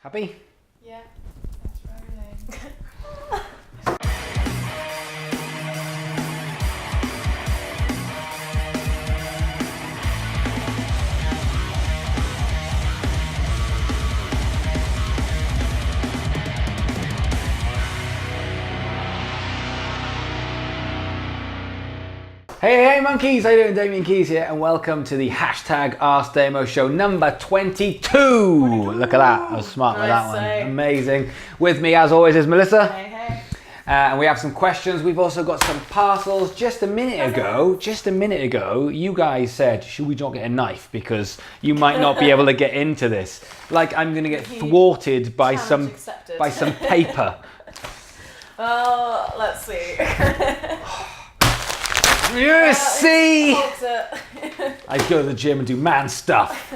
Happy? Yeah, that's rolling. Hey monkeys, how you doing? Damian Keys here and welcome to the hashtag Ask Damo show number 22. Look at that, I was smart with that one. Amazing. With me as always is Melissa. Hey, hey. And we have some questions. We've also got some parcels. Just a minute ago, you guys said, should we not get a knife? Because you might not be able to get into this. Like I'm gonna get thwarted by some paper. Well, let's see. You see? I go to the gym and do man stuff.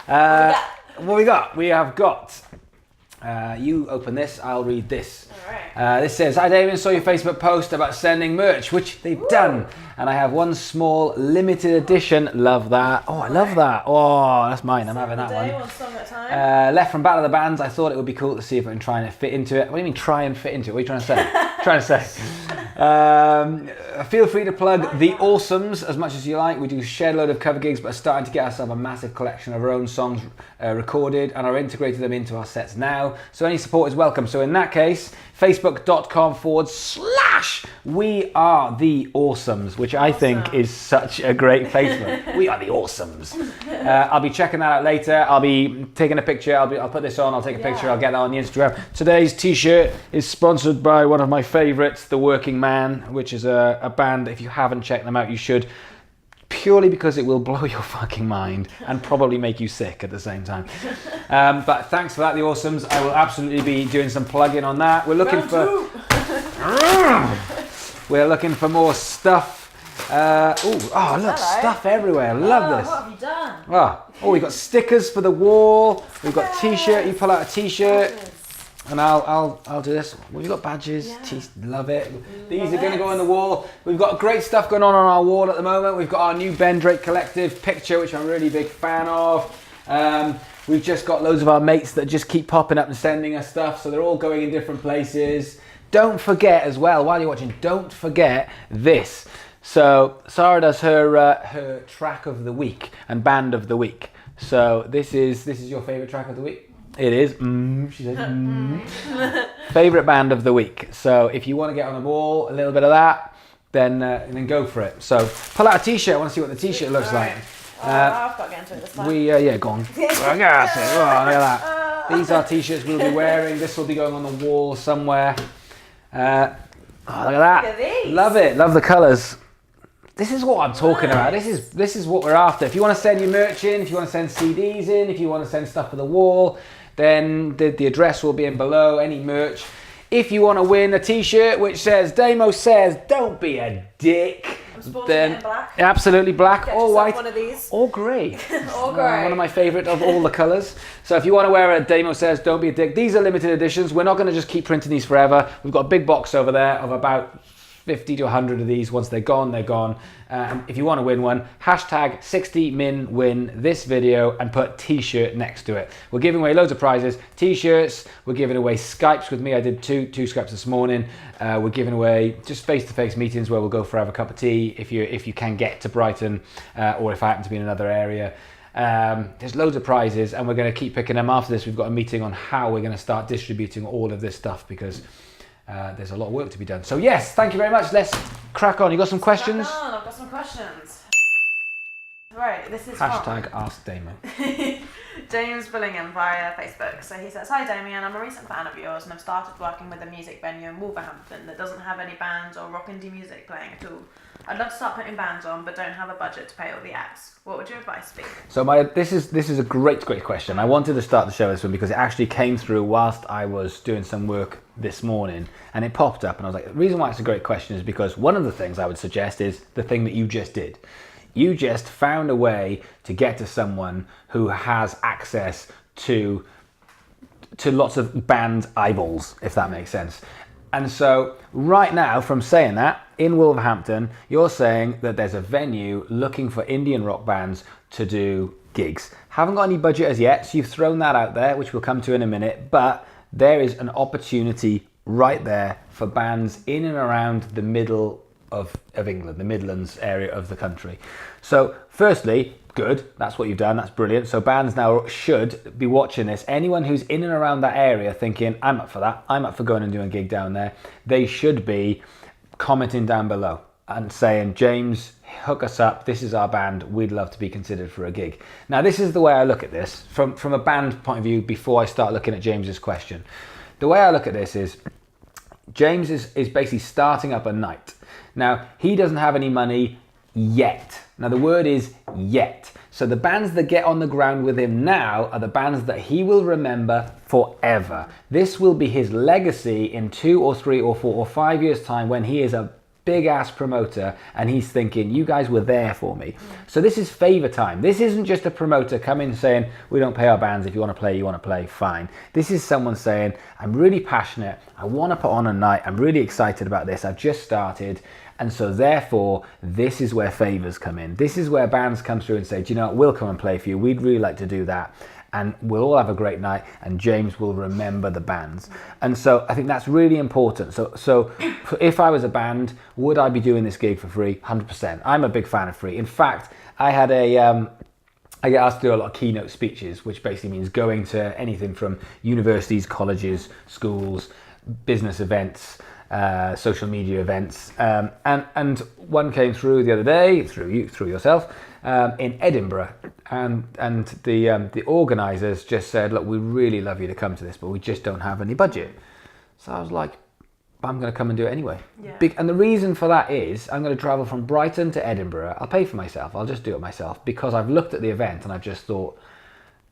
What we got? We have got, you open this, I'll read this. Alright. This says, hi Damian, saw your Facebook post about sending merch, which they've done. And I have one small limited edition, love that. Oh, I love that. Oh, that's mine, I'm having that one. Song at a time. Left from Battle of the Bands, I thought it would be cool to see if I can try and fit into it. What do you mean try and fit into it? What are you trying to say? Feel free to plug the Awesomes as much as you like. We do shed load of cover gigs, but are starting to get ourselves a massive collection of our own songs recorded and are integrating them into our sets now. So any support is welcome. So in that case, facebook.com/We Are The Awesomes, which I think is such a great Facebook. We Are The Awesomes. I'll be checking that out later. I'll be taking a picture. I'll put this on. I'll take a picture. I'll get that on the Instagram. Today's t-shirt is sponsored by one of my favorites, The Working Man, which is a band that if you haven't checked them out, you should. Purely because it will blow your fucking mind and probably make you sick at the same time. But thanks for that, The Awesomes. I will absolutely be doing some plugging on that. We're looking We're looking for more stuff. Look, stuff everywhere. Love this. What have you done? Oh, we got stickers for the wall. We've got t-shirt. You pull out a t-shirt. And I'll do this. We've got badges. Yeah. Love it. These are going to go on the wall. We've got great stuff going on our wall at the moment. We've got our new Ben Drake Collective picture, which I'm a really big fan of. We've just got loads of our mates that just keep popping up and sending us stuff. So they're all going in different places. Don't forget as well, while you're watching, don't forget this. So Sarah does her track of the week and band of the week. So this is your favourite track of the week? It is. She said. Favorite band of the week. So if you want to get on the ball, a little bit of that, then go for it. So pull out a t-shirt. I want to see what the t-shirt looks like. I've got to get into it this time. Go on. Look at that. These are t-shirts we'll be wearing. This will be going on the wall somewhere. Look at that. Look at these. Love it. Love the colours. This is what I'm talking about. This is what we're after. If you want to send your merch in, if you want to send CDs in, if you want to send stuff for the wall, then the address will be in below, any merch. If you want to win a t-shirt which says, Damo says, don't be a dick. I'm sporting it in black. Absolutely black or white. One of these. Or grey. Or grey. One of my favourite of all the colours. So if you want to wear a Damo says, don't be a dick. These are limited editions. We're not going to just keep printing these forever. We've got a big box over there of about 50 to 100 of these. Once they're gone, they're gone. If you want to win one, hashtag 60minwin this video and put t-shirt next to it. We're giving away loads of prizes, t-shirts. We're giving away Skypes with me. I did two Skypes this morning. We're giving away just face-to-face meetings where we'll go for have a cup of tea if you can get to Brighton, or if I happen to be in another area. There's loads of prizes and we're going to keep picking them. After this, we've got a meeting on how we're going to start distributing all of this stuff because there's a lot of work to be done. So yes, thank you very much. Let's crack on. You got some questions? I've got some questions. Right, this is hashtag Ask Damo. James Billingham via Facebook. So he says, hi Damian, I'm a recent fan of yours and I've started working with a music venue in Wolverhampton that doesn't have any bands or rock indie music playing at all. I'd love to start putting bands on, but don't have a budget to pay all the acts. What would your advice be? So this is a great question. I wanted to start the show this one because it actually came through whilst I was doing some work this morning and it popped up and I was like, the reason why it's a great question is because one of the things I would suggest is the thing that you just did. You just found a way to get to someone who has access to lots of band eyeballs, if that makes sense. And so right now, from saying that, in Wolverhampton, you're saying that there's a venue looking for Indian rock bands to do gigs. Haven't got any budget as yet, so you've thrown that out there, which we'll come to in a minute, but there is an opportunity right there for bands in and around the middle of England, the Midlands area of the country. So firstly, good, that's what you've done, that's brilliant. So bands now should be watching this. Anyone who's in and around that area thinking, I'm up for that, I'm up for going and doing a gig down there, they should be commenting down below and saying, James, hook us up, this is our band, we'd love to be considered for a gig. Now this is the way I look at this, from a band point of view, before I start looking at James's question. The way I look at this is, James is basically starting up a night. Now, he doesn't have any money yet. Now, the word is yet. So the bands that get on the ground with him now are the bands that he will remember forever. This will be his legacy in 2 or 3 or 4 or 5 years' time when he is a big ass promoter and he's thinking, you guys were there for me. So this is favor time. This isn't just a promoter coming saying, we don't pay our bands, if you want to play, you want to play, fine. This is someone saying, I'm really passionate, I want to put on a night, I'm really excited about this, I've just started, and so therefore this is where favors come in. This is where bands come through and say, do you know what, we'll come and play for you, we'd really like to do that, and we'll all have a great night, and James will remember the bands. And so I think that's really important. So if I was a band, would I be doing this gig for free? 100%. I'm a big fan of free. In fact, I had I get asked to do a lot of keynote speeches, which basically means going to anything from universities, colleges, schools, business events, social media events, and one came through the other day through yourself in Edinburgh, and the organisers just said, look, we really love you to come to this, but we just don't have any budget. So I was like, I'm going to come and do it anyway. Yeah. And the reason for that is I'm going to travel from Brighton to Edinburgh. I'll pay for myself. I'll just do it myself, because I've looked at the event and I've just thought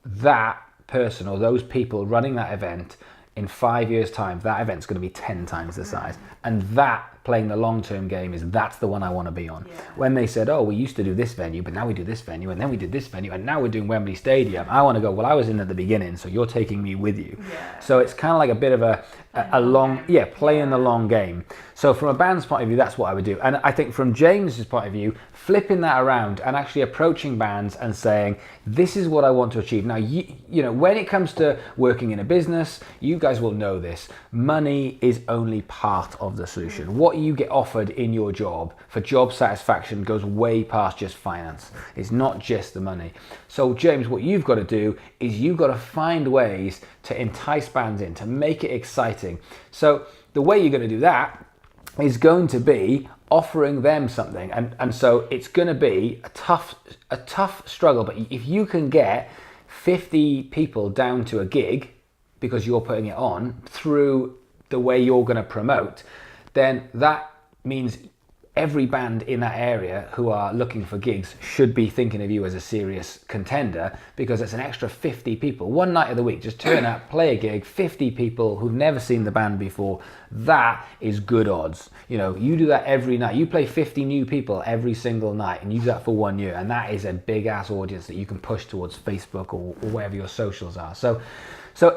that person or those people running that event, in 5 years' time, that event's going to be 10 times the size. And that, playing the long-term game, that's the one I want to be on. Yeah. When they said, oh, we used to do this venue, but now we do this venue, and then we did this venue, and now we're doing Wembley Stadium, I want to go, well, I was in at the beginning, so you're taking me with you. Yeah. So it's kind of like a bit of a long, playing the long game. So from a band's point of view, that's what I would do. And I think from James's point of view, flipping that around and actually approaching bands and saying, this is what I want to achieve. Now, you know, when it comes to working in a business, you guys will know this, money is only part of the solution. What you get offered in your job for job satisfaction goes way past just finance. It's not just the money. So James, what you've got to do is you've got to find ways to entice bands in, to make it exciting. So the way you're going to do that is going to be offering them something, and so it's going to be a tough struggle, but if you can get 50 people down to a gig because you're putting it on through the way you're going to promote, then that means every band in that area who are looking for gigs should be thinking of you as a serious contender, because it's an extra 50 people. One night of the week, just turn up, play a gig, 50 people who've never seen the band before. That is good odds. You know, you do that every night. You play 50 new people every single night and you do that for 1 year, and that is a big ass audience that you can push towards Facebook or wherever your socials are. So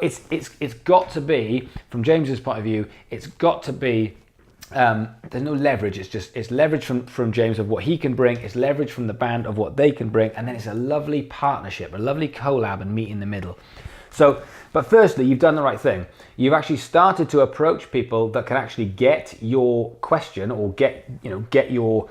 it's got to be, from James's point of view, it's got to be, there's no leverage, it's leverage from James of what he can bring, it's leverage from the band of what they can bring, and then it's a lovely partnership, a lovely collab and meet in the middle. So, but firstly, you've done the right thing. You've actually started to approach people that can actually get your question or get your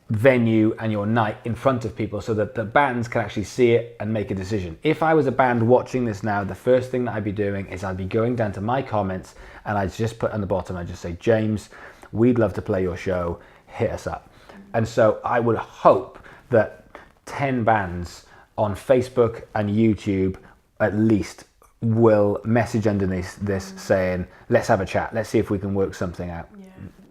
venue and your night in front of people so that the bands can actually see it and make a decision. If I was a band watching this now, the first thing that I'd be doing is I'd be going down to my comments and I'd just put on the bottom, I'd just say, James, we'd love to play your show, hit us up. And so I would hope that 10 bands on Facebook and YouTube at least will message underneath this saying, let's have a chat, let's see if we can work something out. Yeah.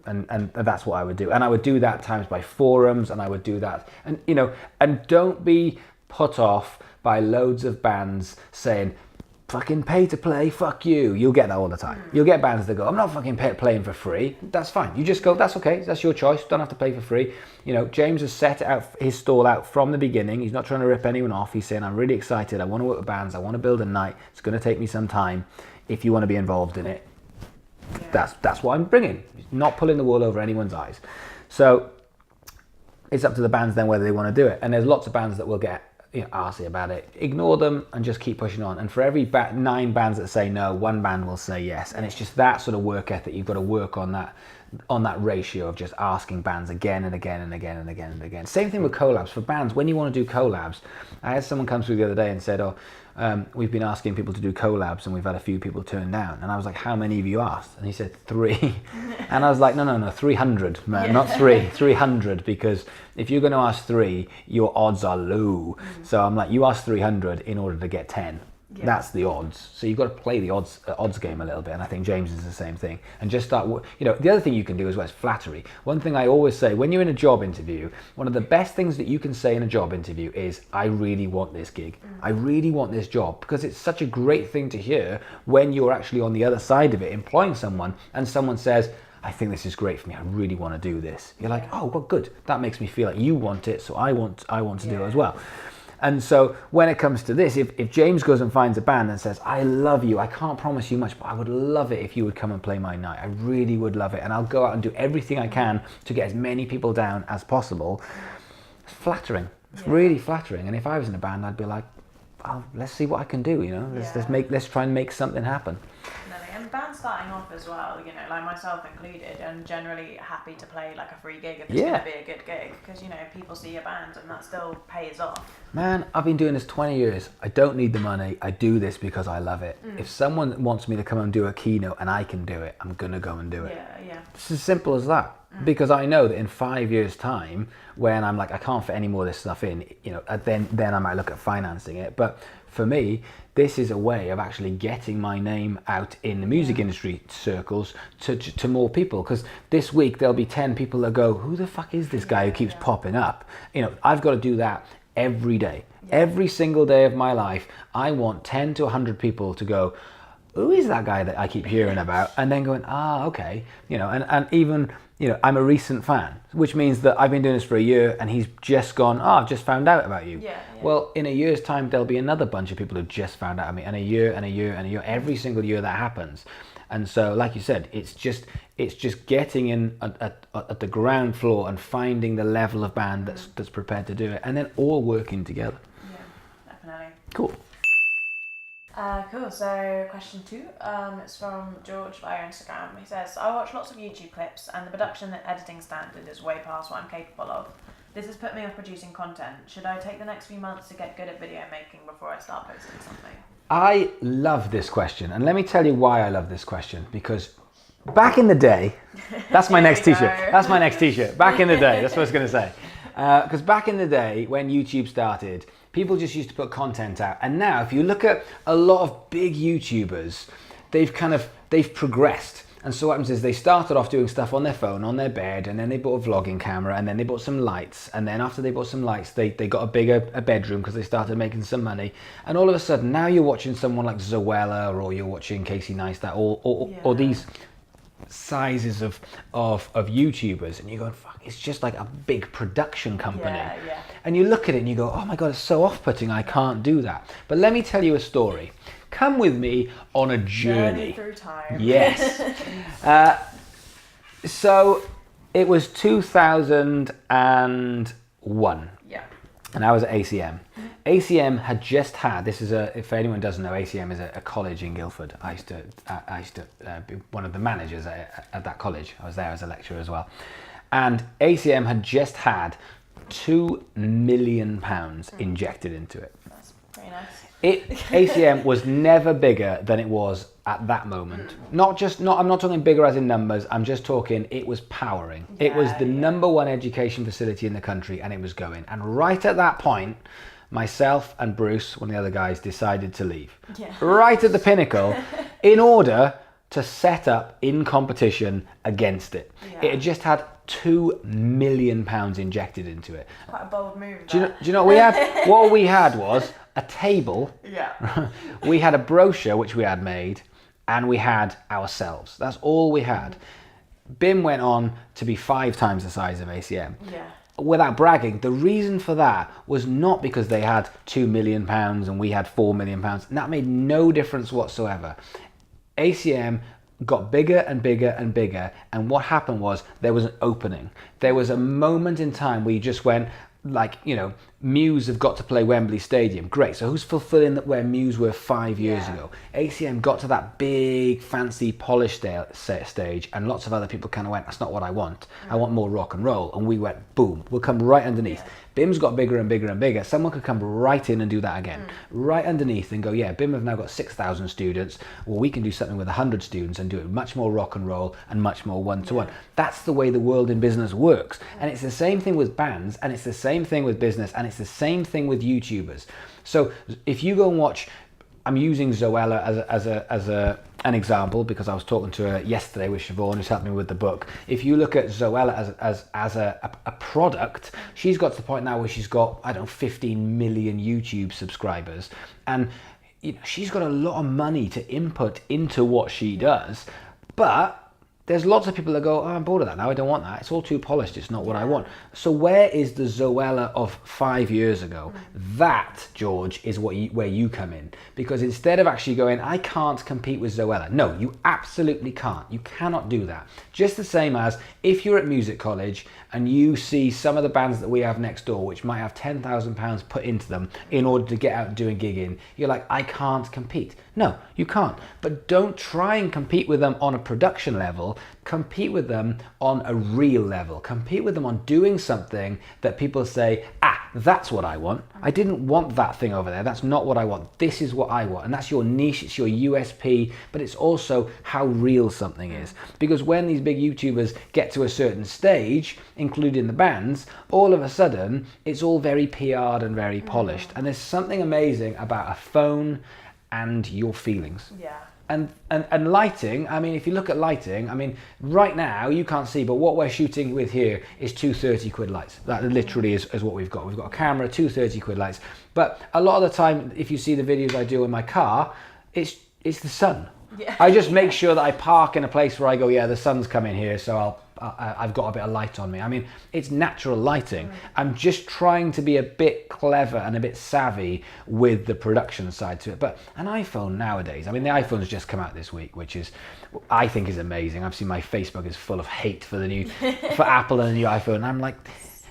And that's what I would do. And I would do that times by forums, and I would do that. And, you know, and don't be put off by loads of bands saying, fucking pay to play, fuck you. You'll get that all the time. You'll get bands that go, I'm not fucking playing for free. That's fine. You just go, that's okay. That's your choice. Don't have to play for free. You know, James has set his stall out from the beginning. He's not trying to rip anyone off. He's saying, I'm really excited. I want to work with bands. I want to build a night. It's going to take me some time. If you want to be involved in it, that's what I'm bringing. Not pulling the wool over anyone's eyes. So it's up to the bands then whether they want to do it. And there's lots of bands that will get arsy about it. Ignore them and just keep pushing on. And for every 9 bands that say no, 1 band will say yes. And it's just that sort of work ethic. You've got to work on that ratio of just asking bands again and again and again and again and again. Same thing with collabs. For bands, when you want to do collabs, I had someone come through the other day and said, we've been asking people to do collabs and we've had a few people turn down. And I was like, how many have you asked? And he said 3. And I was like, no, 300, man, not 3, 300, because if you're going to ask 3, your odds are low. So I'm like, you ask 300 in order to get 10. Yeah. That's the odds. So you've got to play the odds game a little bit. And I think James is the same thing. And just start, the other thing you can do as well is flattery. One thing I always say, when you're in a job interview, one of the best things that you can say in a job interview is, I really want this gig. I really want this job, because it's such a great thing to hear when you're actually on the other side of it, employing someone, and someone says, I think this is great for me. I really want to do this. You're like, oh, well, good. That makes me feel like you want it. So I want to do it as well. And so when it comes to this, if James goes and finds a band and says, I love you, I can't promise you much, but I would love it if you would come and play my night. I really would love it. And I'll go out and do everything I can to get as many people down as possible. It's flattering. It's really flattering. And if I was in a band, I'd be like, let's see what I can do, let's try and make something happen. And bands starting off as well, like myself included, and generally happy to play like a free gig if it's going to be a good gig, because people see your band and that still pays off. Man, I've been doing this 20 years. I don't need the money. I do this because I love it. If someone wants me to come and do a keynote and I can do it, I'm going to go and do it. Yeah. It's as simple as that. Because I know that in 5 years' time, when I'm like, I can't fit any more of this stuff in, then I might look at financing it. But for me, this is a way of actually getting my name out in the music industry circles to more people. Because this week there'll be 10 people that go, who the fuck is this guy who keeps popping up? I've got to do that every day. Every single day of my life, I want 10 to 100 people to go, who is that guy that I keep hearing about? And then going, okay. And even, I'm a recent fan, which means that I've been doing this for a year and he's just gone, I've just found out about you. Well, in a year's time, there'll be another bunch of people who just found out about me, and a year and a year and a year, every single year that happens. And so, like you said, it's just getting in at the ground floor and finding the level of band that's prepared to do it, and then all working together. Yeah, definitely. Cool. Cool, so question 2, it's from George via Instagram. He says, I watch lots of YouTube clips and the production and editing standard is way past what I'm capable of. This has put me off producing content. Should I take the next few months to get good at video making before I start posting something? I love this question, and let me tell you why I love this question, because back in the day, that's my next t-shirt. That's my next t-shirt. Back in the day, that's what I was going to say. Because back in the day, when YouTube started, people just used to put content out. And now, if you look at a lot of big YouTubers, they've progressed. And so what happens is they started off doing stuff on their phone, on their bed, and then they bought a vlogging camera, and then they bought some lights. And then after they bought some lights, they got a bedroom because they started making some money. And all of a sudden, now you're watching someone like Zoella, or you're watching Casey Neistat, or these sizes of YouTubers, and you go, fuck, it's just like a big production company. And you look at it and you go, oh my God, it's so off-putting, I can't do that. But let me tell you a story. Come with me on a journey through time. Yes. So it was 2001. And I was at ACM. ACM had just had, if anyone doesn't know, ACM is a college in Guildford. I used to be one of the managers at that college. I was there as a lecturer as well. And ACM had just had £2 million injected into it. That's pretty nice. ACM was never bigger than it was at that moment. I'm not talking bigger as in numbers, I'm just talking it was powering. It was the number one education facility in the country, and it was going. And right at that point, myself and Bruce, one of the other guys, decided to leave. Right at the pinnacle, in order to set up in competition against it. It had just had £2 million injected into it. Quite a bold move. Do you know what we had? What we had was a table. We had a brochure which we had made, and we had ourselves. That's all we had. BIM went on to be 5 times the size of ACM. Without bragging, the reason for that was not because they had £2 million and we had £4 million. That made no difference whatsoever. ACM got bigger and bigger and bigger. And what happened was there was an opening. There was a moment in time where you just went, like, you know, Muse have got to play Wembley Stadium. Great. So who's fulfilling that where Muse were 5 years ago? ACM got to that big, fancy, polished stage, and lots of other people kind of went, that's not what I want. I want more rock and roll. And we went, boom, we'll come right underneath. BIM's got bigger and bigger and bigger. Someone could come right in and do that again. Right underneath and go, yeah, BIM have now got 6,000 students. Well, we can do something with 100 students and do it much more rock and roll and much more one-to-one. That's the way the world in business works. And it's the same thing with bands, and it's the same thing with business, and it's the same thing with YouTubers. So if you go and watch, I'm using Zoella as an example because I was talking to her yesterday with Siobhan, who's helped me with the book. If you look at Zoella as a product, she's got to the point now where she's got, I don't know, 15 million YouTube subscribers. And you know, she's got a lot of money to input into what she does. But there's lots of people that go, oh, I'm bored of that now, I don't want that. It's all too polished, it's not what I want. So where is the Zoella of 5 years ago? That, George, is where you come in. Because instead of actually going, I can't compete with Zoella. No, you absolutely can't. You cannot do that. Just the same as if you're at music college and you see some of the bands that we have next door, which might have £10,000 put into them in order to get out doing gigging, you're like, I can't compete. No, you can't. But don't try and compete with them on a production level. Compete with them on a real level. Compete with them on doing something that people say, that's what I want. I didn't want that thing over there. That's not what I want. This is what I want. And that's your niche, it's your USP, but it's also how real something is. Because when these big YouTubers get to a certain stage, including the bands, all of a sudden, it's all very PR'd and very polished. And there's something amazing about a phone and your feelings. Yeah. And lighting, I mean, if you look at lighting, I mean, right now you can't see, but what we're shooting with here is two 30 quid lights. That literally is what we've got. We've got a camera, two 30 quid lights. But a lot of the time, if you see the videos I do in my car, it's the sun. Yeah. I just make sure that I park in a place where I go, yeah, the sun's coming here, so I've got a bit of light on me. I mean, it's natural lighting. I'm just trying to be a bit clever and a bit savvy with the production side to it. But an iPhone nowadays, I mean, the iPhone's just come out this week, which is, I think is amazing. I've seen my Facebook is full of hate for for Apple and the new iPhone. And I'm like,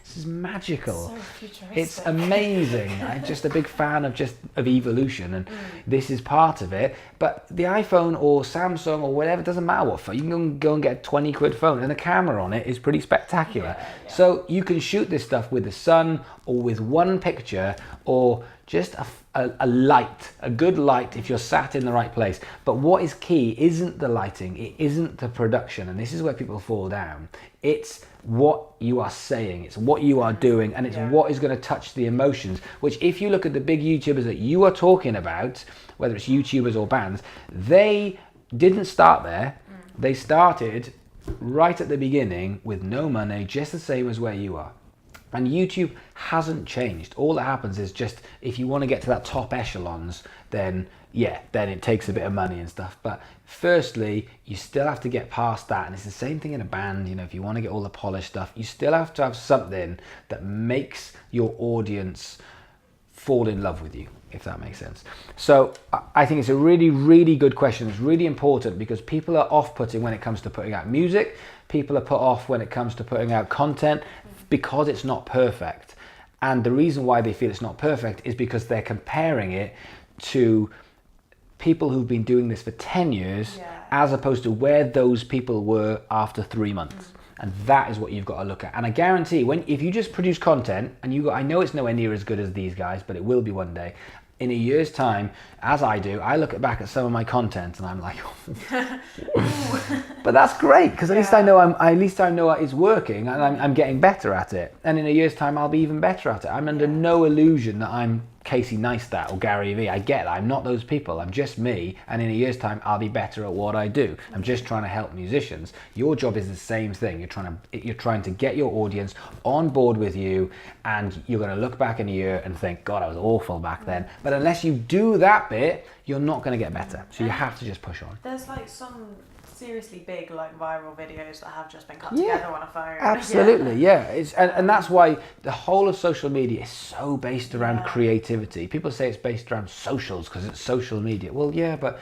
this is magical. So futuristic. It's amazing. I'm just a big fan of evolution, and this is part of it. But the iPhone or Samsung or whatever, doesn't matter what phone, you can go and get a 20 quid phone and the camera on it is pretty spectacular. Yeah. So you can shoot this stuff with the sun or with one picture or just a light, a good light if you're sat in the right place. But what is key isn't the lighting, it isn't the production, and this is where people fall down. It's what you are saying, it's what you are doing, and it's what is going to touch the emotions, which if you look at the big YouTubers that you are talking about, whether it's YouTubers or bands, they didn't start there. They started right at the beginning with no money, just the same as where you are. And YouTube hasn't changed. All that happens is just, if you want to get to that top echelons, then it takes a bit of money and stuff. But firstly, you still have to get past that. And it's the same thing in a band. You know, if you want to get all the polished stuff, you still have to have something that makes your audience fall in love with you, if that makes sense. So I think it's a really, really good question. It's really important because people are off-putting when it comes to putting out music. People are put off when it comes to putting out content because it's not perfect. And the reason why they feel it's not perfect is because they're comparing it to people who've been doing this for 10 years as opposed to where those people were after 3 months. And that is what you've got to look at. And I guarantee if you just produce content and I know it's nowhere near as good as these guys, but it will be one day. In a year's time, as I do, I look back at some of my content and I'm like, but that's great because at least I know it's working and I'm getting better at it. And in a year's time, I'll be even better at it. I'm under no illusion that I'm Casey Neistat or Gary Vee. I get that. I'm not those people. I'm just me. And in a year's time, I'll be better at what I do. I'm just trying to help musicians. Your job is the same thing. You're trying to get your audience on board with you, and you're going to look back in a year and think, God, I was awful back then. But unless you do that bit, you're not going to get better. So you have to just push on. There's like some seriously big like viral videos that have just been cut together on a phone. Absolutely, and that's why the whole of social media is so based around creativity. People say it's based around socials because it's social media. Well, yeah, but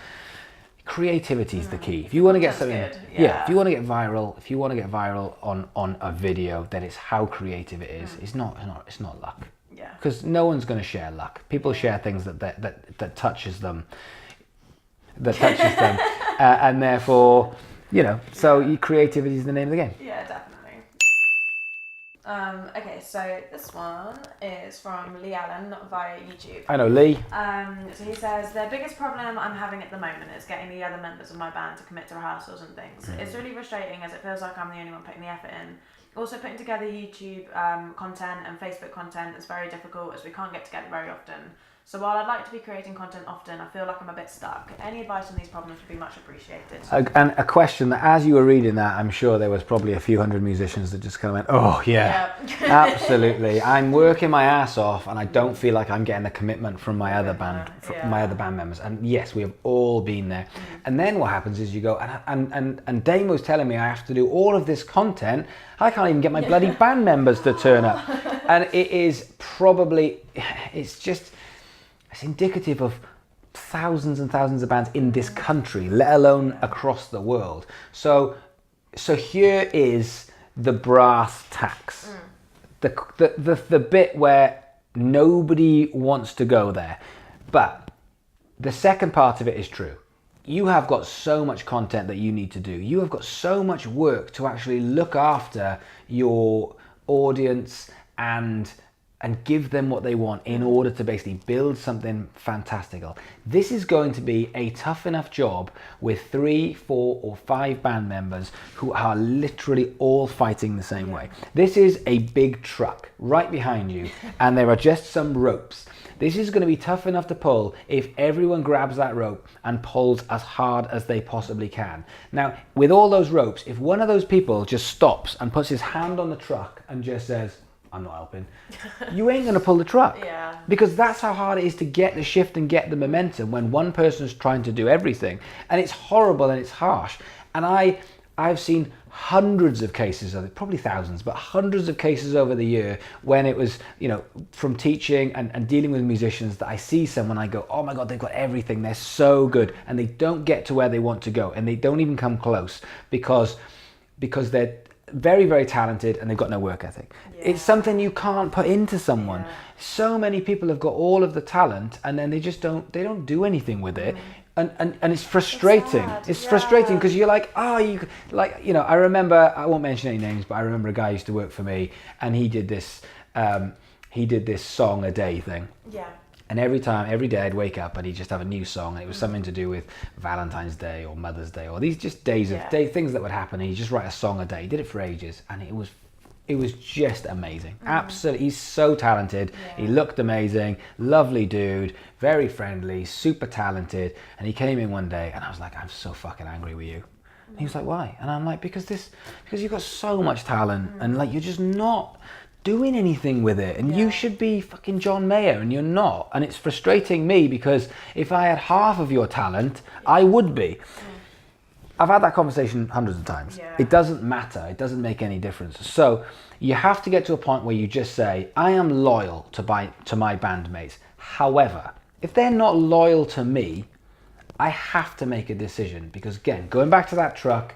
creativity is the key. If you want to get something, Good. if you want to get viral, on a video, then it's how creative it is. It's not luck. Yeah. Because no one's going to share luck. People share things that touches them, and therefore, so creativity is the name of the game. Yeah, definitely. Okay, so this one is from Lee Allen via YouTube. I know Lee. So he says, the biggest problem I'm having at the moment is getting the other members of my band to commit to rehearsals and things. It's really frustrating as it feels like I'm the only one putting the effort in. Also, putting together YouTube content and Facebook content is very difficult as we can't get together very often. So while I'd like to be creating content often, I feel like I'm a bit stuck. Any advice on these problems would be much appreciated. And a question that, as you were reading that, I'm sure there was probably a few hundred musicians that just kind of went, oh yeah. Absolutely. I'm working my ass off and I don't feel like I'm getting the commitment from my other band, my other band members. And yes, we have all been there. And then what happens is you go, and Damo's telling me I have to do all of this content. I can't even get my bloody band members to turn up. And it is probably, it's indicative of thousands and thousands of bands in this country, let alone across the world. So here is the brass tacks, the bit where nobody wants to go there. But the second part of it is true. You have got so much content that you need to do. You have got so much work to actually look after your audience and give them what they want in order to basically build something fantastical. This is going to be a tough enough job with 3, 4 or 5 band members who are literally all fighting the same way. This is a big truck right behind you and there are just some ropes. This is going to be tough enough to pull if everyone grabs that rope and pulls as hard as they possibly can. Now, with all those ropes, if one of those people just stops and puts his hand on the truck and just says, I'm not helping, you ain't going to pull the truck. Yeah. Because that's how hard it is to get the shift and get the momentum when one person's trying to do everything. And it's horrible and it's harsh. And I've seen hundreds of cases of it, probably thousands, but hundreds of cases over the year when it was, from teaching and dealing with musicians that I see someone, I go, oh my God, they've got everything. They're so good. And they don't get to where they want to go. And they don't even come close because they're very, very talented and they've got no work ethic. It's something you can't put into someone. So many people have got all of the talent and then they don't do anything with it. And it's frustrating. It's frustrating because you're like, I remember, I won't mention any names, but I remember a guy who used to work for me and he did this song a day thing. Yeah. And every day I'd wake up and he'd just have a new song and it was something to do with Valentine's Day or Mother's Day or these just things that would happen. And he'd just write a song a day. He did it for ages and it was just amazing. Absolutely. He's so talented. He looked amazing. Lovely dude. Very friendly. Super talented. And he came in one day and I was like, I'm so fucking angry with you. And he was like, why? And I'm like, because you've got so much talent and like you're just not doing anything with it and you should be fucking John Mayer and you're not. And it's frustrating me because if I had half of your talent, I would be. I've had that conversation hundreds of times. It doesn't matter. It doesn't make any difference. So you have to get to a point where you just say, I am loyal to my bandmates. However, if they're not loyal to me, I have to make a decision because again, going back to that truck,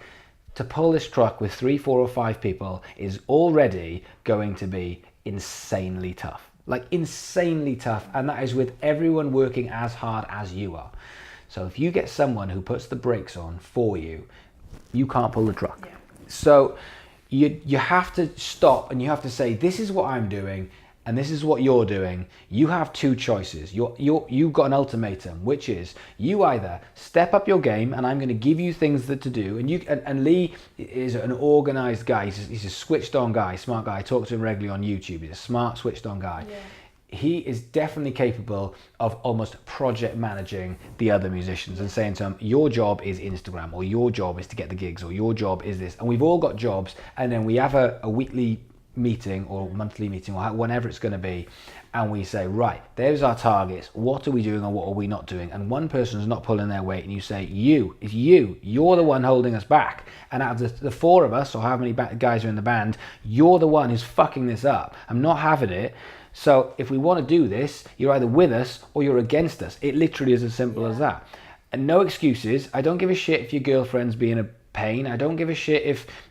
to pull this truck with 3, 4 or 5 people is already going to be insanely tough. Like insanely tough. And that is with everyone working as hard as you are. So if you get someone who puts the brakes on for you, you can't pull the truck. So you have to stop and you have to say, this is what I'm doing and this is what you're doing. You have 2 choices. You've got an ultimatum, which is you either step up your game and I'm going to give you things that to do. And Lee is an organized guy. He's a switched on guy, smart guy. I talk to him regularly on YouTube. He's a smart, switched on guy. He is definitely capable of almost project managing the other musicians and saying to them, your job is Instagram or your job is to get the gigs or your job is this. And we've all got jobs and then we have a weekly meeting or monthly meeting or whenever it's going to be and we say, right, there's our targets, what are we doing and what are we not doing? And one person's not pulling their weight and you say, you're the one holding us back, and out of the 4 of us or how many guys are in the band, you're the one who's fucking this up. I'm not having it. So if we want to do this, you're either with us or you're against us. It literally is as simple as that. And no excuses. I don't give a shit if your girlfriend's being a pain. I don't give a shit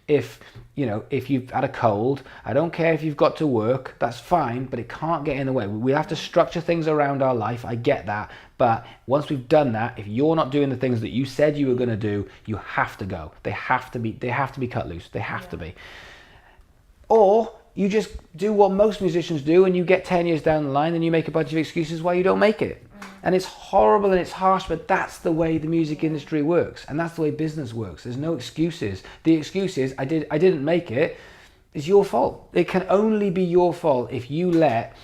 if you've had a cold. I don't care if you've got to work. That's fine, but it can't get in the way. We have to structure things around our life. I get that. But once we've done that, if you're not doing the things that you said you were going to do, you have to go. They have to be cut loose. They have to be. Or you just do what most musicians do, and you get 10 years down the line and you make a bunch of excuses why you don't make it. And it's horrible and it's harsh, but that's the way the music industry works, and that's the way business works. There's no excuses. The excuse is I didn't make it. It's your fault. It can only be your fault if you let,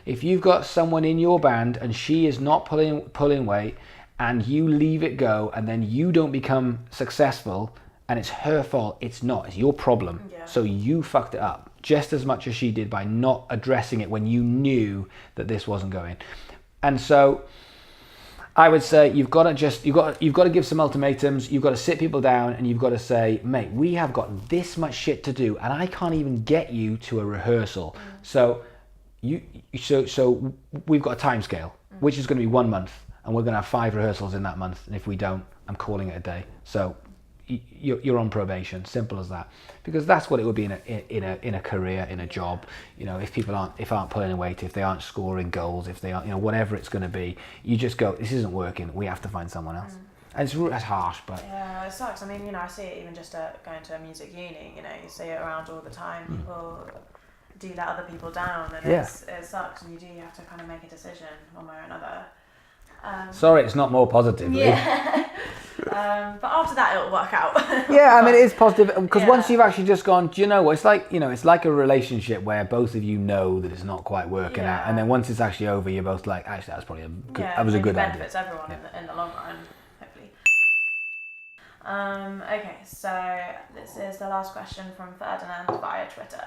if you've got someone in your band and she is not pulling weight, and you leave it go, and then you don't become successful, and it's her fault. It's not. It's your problem. Yeah. So you fucked it up just as much as she did by not addressing it when you knew that this wasn't going. And so I would say you've got to give some ultimatums. You've got to sit people down and you've got to say, mate, we have got this much shit to do and I can't even get you to a rehearsal. So so we've got a time scale, which is going to be 1 month, and we're going to have 5 rehearsals in that month. And if we don't, I'm calling it a day. So you're on probation. Simple as that. Because that's what it would be in a career, in a job. If people aren't pulling weight, if they aren't scoring goals, if they aren't, whatever it's going to be, you just go, this isn't working. We have to find someone else. And it's harsh, but yeah, it sucks. I mean, I see it even just going to a music uni. You see it around all the time. People do let other people down, and it sucks. And you have to kind of make a decision one way or another. Sorry, it's not more positive. Yeah. But after that, it'll work out. Yeah, I mean, it is positive because once you've actually just gone, do you know what? It's like, it's like a relationship where both of you know that it's not quite working out, and then once it's actually over, you're both like, actually, that was probably that was a good idea. It benefits everyone in the long run, hopefully. Okay, so this is the last question from Ferdinand via Twitter.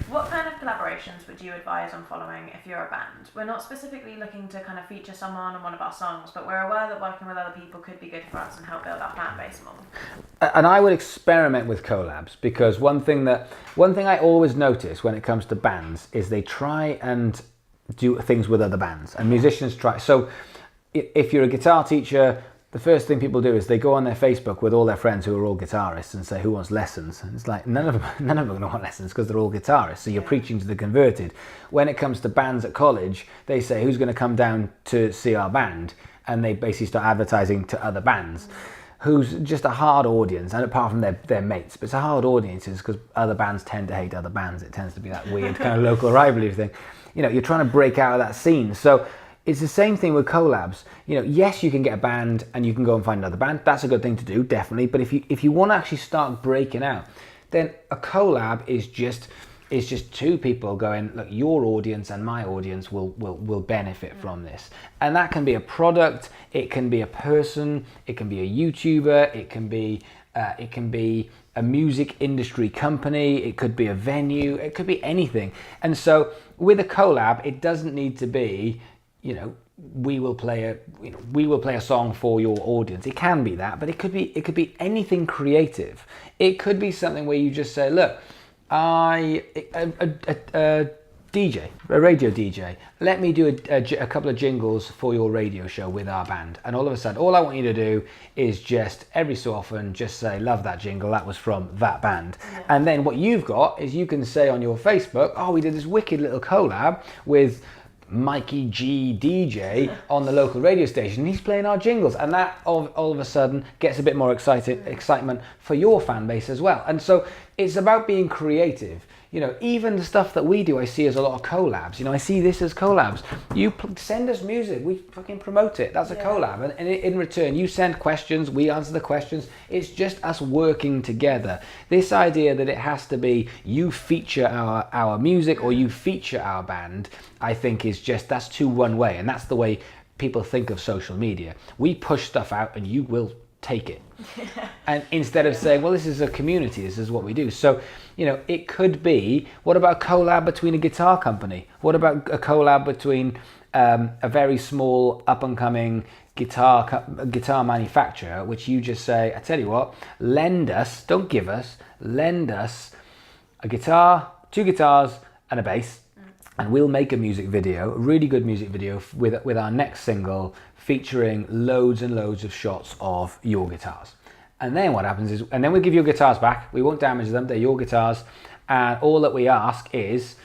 What kind of collaborations would you advise on following if you're a band? We're not specifically looking to kind of feature someone on one of our songs, but we're aware that working with other people could be good for us and help build our fan base more. And I would experiment with collabs, because one thing I always notice when it comes to bands is they try and do things with other bands, and musicians try. So if you're a guitar teacher, the first thing people do is they go on their Facebook with all their friends who are all guitarists and say, who wants lessons? And it's like, none of them are going to want lessons because they're all guitarists. So you're preaching to the converted. When it comes to bands at college, they say, who's going to come down to see our band? And they basically start advertising to other bands, who's just a hard audience. And apart from their mates, but it's a hard audience because other bands tend to hate other bands. It tends to be that weird kind of local rivalry thing. You're trying to break out of that scene. So it's the same thing with collabs. Yes, you can get a band and you can go and find another band. That's a good thing to do, definitely. But if you want to actually start breaking out, then a collab is just two people going, look, your audience and my audience will benefit from this. And that can be a product, it can be a person, it can be a YouTuber, it can be a music industry company, it could be a venue, it could be anything. And so with a collab, it doesn't need to be, we will play a song for your audience. It can be that, but it could be anything creative. It could be something where you just say, look, a radio DJ, let me do a couple of jingles for your radio show with our band. And all of a sudden, all I want you to do is just every so often just say, love that jingle, that was from that band. Yeah. And then what you've got is you can say on your Facebook, oh, we did this wicked little collab with Mikey G DJ on the local radio station. He's playing our jingles, and that all of a sudden gets a bit more excitement for your fan base as well. And so it's about being creative. Even the stuff that we do, I see as a lot of collabs. I see this as collabs. You send us music, we fucking promote it. That's a collab. And in return, you send questions, we answer the questions. It's just us working together. This idea that it has to be you feature our music or you feature our band, I think that's too one way. And that's the way people think of social media. We push stuff out and you will take it. And instead of saying, well, this is a community, this is what we do. So, it could be, what about a collab between a guitar company? What about a collab between a very small up-and-coming guitar manufacturer, which you just say, I tell you what, lend us, don't give us, lend us a guitar, 2 guitars and a bass, and we'll make a music video, a really good music video with our next single, featuring loads and loads of shots of your guitars. And then what happens is, and then we'll give your guitars back. We won't damage them, they're your guitars. And all that we ask is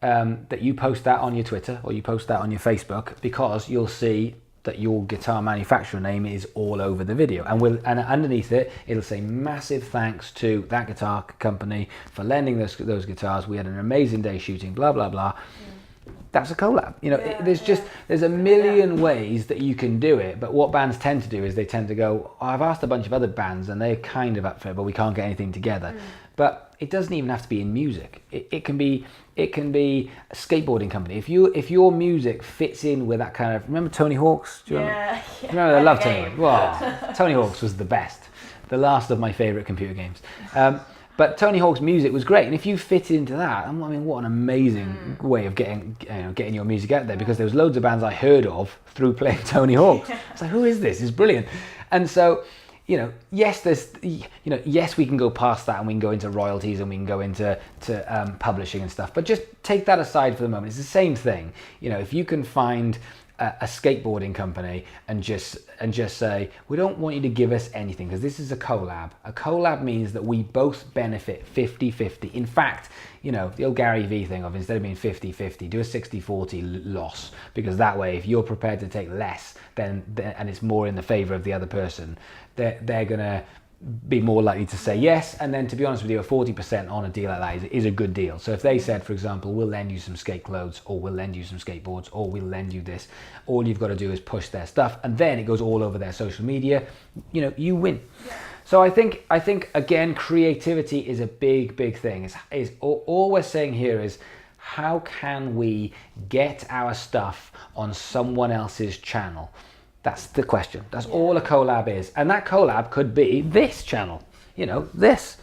that you post that on your Twitter or you post that on your Facebook, because you'll see that your guitar manufacturer name is all over the video, and underneath it it'll say massive thanks to that guitar company for lending those guitars. We had an amazing day shooting, blah blah blah. That's a collab. There's a million ways that you can do it, but what bands tend to do is they tend to go, I've asked a bunch of other bands and they're kind of up for it, but we can't get anything together. But it doesn't even have to be in music. It can be a skateboarding company. If your music fits in with that kind of, remember Tony Hawk's? Do you remember? I love Tony Hawk's. Well, Tony Hawk's was the best. The last of my favourite computer games. But Tony Hawk's music was great, and if you fit into that, I mean, what an amazing way of getting your music out there, because there was loads of bands I heard of through playing Tony Hawk. It's like, who is this? It's brilliant. And so, yes, yes, we can go past that and we can go into royalties and we can go into publishing and stuff, but just take that aside for the moment. It's the same thing. If you can find a skateboarding company and just say, we don't want you to give us anything because this is a collab. A collab means that we both benefit 50-50. In fact, the old Gary Vee thing of, instead of being 50-50, do a 60-40 loss, because that way, if you're prepared to take less, then and it's more in the favor of the other person, they're gonna be more likely to say yes. And then, to be honest with you, a 40% on a deal like that is a good deal. So if they said, for example, we'll lend you some skate clothes, or we'll lend you some skateboards, or we'll lend you this, all you've got to do is push their stuff, and then it goes all over their social media, you win. So I think again, creativity is a big thing. Is all we're saying here is, how can we get our stuff on someone else's channel? That's the question. That's all a collab is. And that collab could be this channel. This.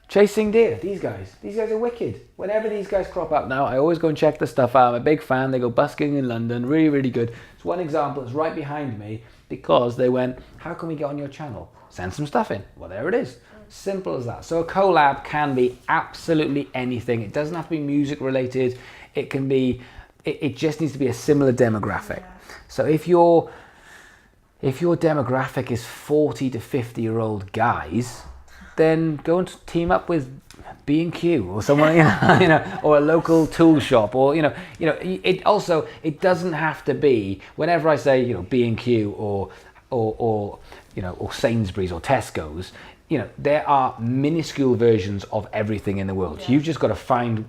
Chasing Deer. These guys are wicked. Whenever these guys crop up now, I always go and check the stuff out. I'm a big fan. They go busking in London. Really, really good. It's one example. It's right behind me, because they went, how can we get on your channel? Send some stuff in. Well, there it is. Simple as that. So a collab can be absolutely anything. It doesn't have to be music related. It can be, it just needs to be a similar demographic. So if your demographic is 40 to 50-year-old guys, then go and team up with B&Q or someone, or a local tool shop, or it doesn't have to be. Whenever I say B&Q or Sainsbury's or Tesco's, there are minuscule versions of everything in the world. Yeah. You've just got to find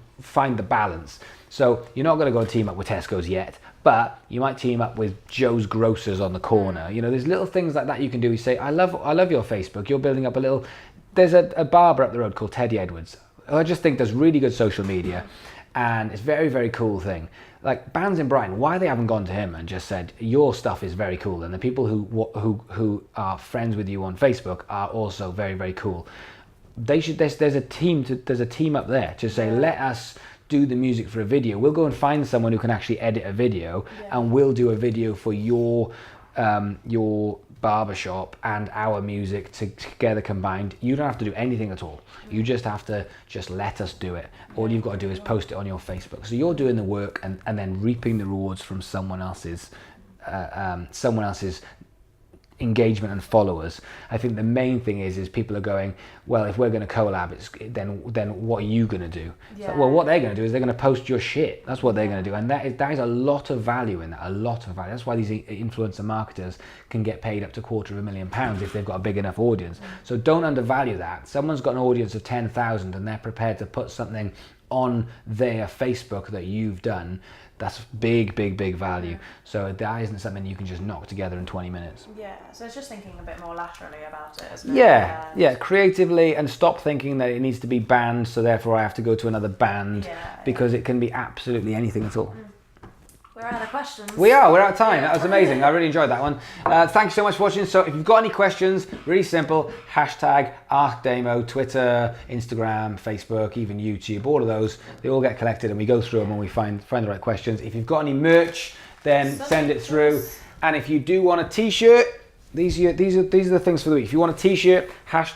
the balance. So you're not going to go and team up with Tesco's yet, but you might team up with Joe's Grocers on the corner. There's little things like that you can do. You say, I love your Facebook. You're building up a little. There's a barber up the road called Teddy Edwards, who I just think does really good social media, and it's a very, very cool thing. Like bands in Brighton, why they haven't gone to him and just said, your stuff is very cool, and the people who are friends with you on Facebook are also very, very cool. They should. There's a team up there to say, let us do the music for a video. We'll go and find someone who can actually edit a video, and we'll do a video for your barbershop and our music together combined. You don't have to do anything at all. You just have to let us do it. All you've got to do is post it on your Facebook. So you're doing the work and then reaping the rewards from someone else's engagement and followers. I think the main thing is people are going, well, if we're going to collab, then what are you going to do? So, well, what they're going to do is they're going to post your shit. That's what they're going to do, and that is a lot of value in that. A lot of value. That's why these influencer marketers can get paid up to £250,000 if they've got a big enough audience. So don't undervalue that. Someone's got an audience of 10,000 and they're prepared to put something on their Facebook that you've done. That's big value. So that isn't something you can just knock together in 20 minutes. Yeah, so it's just thinking a bit more laterally about it, isn't it? Yeah, creatively, and stop thinking that it needs to be banned, so therefore I have to go to another band, because it can be absolutely anything at all. We're out of questions. We're out of time. That was amazing. I really enjoyed that one. Thank you so much for watching. So if you've got any questions, really simple, hashtag #AskDamo, Twitter, Instagram, Facebook, even YouTube, all of those, they all get collected and we go through them and we find the right questions. If you've got any merch, then send it through. And if you do want a t-shirt, these are the things for the week. If you want a t-shirt,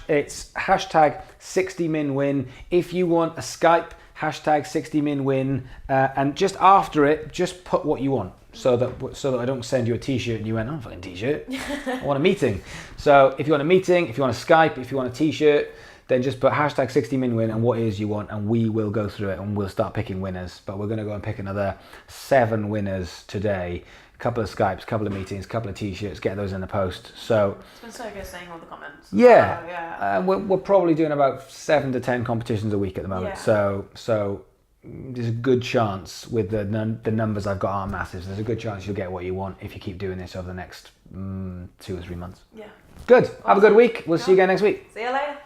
it's hashtag 60minwin. If you want a Skype, hashtag 60min_win, and just after it, just put what you want. So that I don't send you a t-shirt and you went, oh, fucking t-shirt. I want a meeting. So if you want a meeting, if you want a Skype, if you want a t-shirt, then just put hashtag 60min_win and what it is you want, and we will go through it and we'll start picking winners. But we're going to go and pick another 7 winners today. A couple of Skypes, a couple of meetings, a couple of t-shirts, get those in the post. So it's been so good seeing all the comments. Yeah. We're probably doing about 7 to 10 competitions a week at the moment. Yeah. So there's a good chance with the numbers I've got are massive. So there's a good chance you'll get what you want if you keep doing this over the next 2 or 3 months. Yeah. Good. Have a good week. We'll see you again next week. See you later.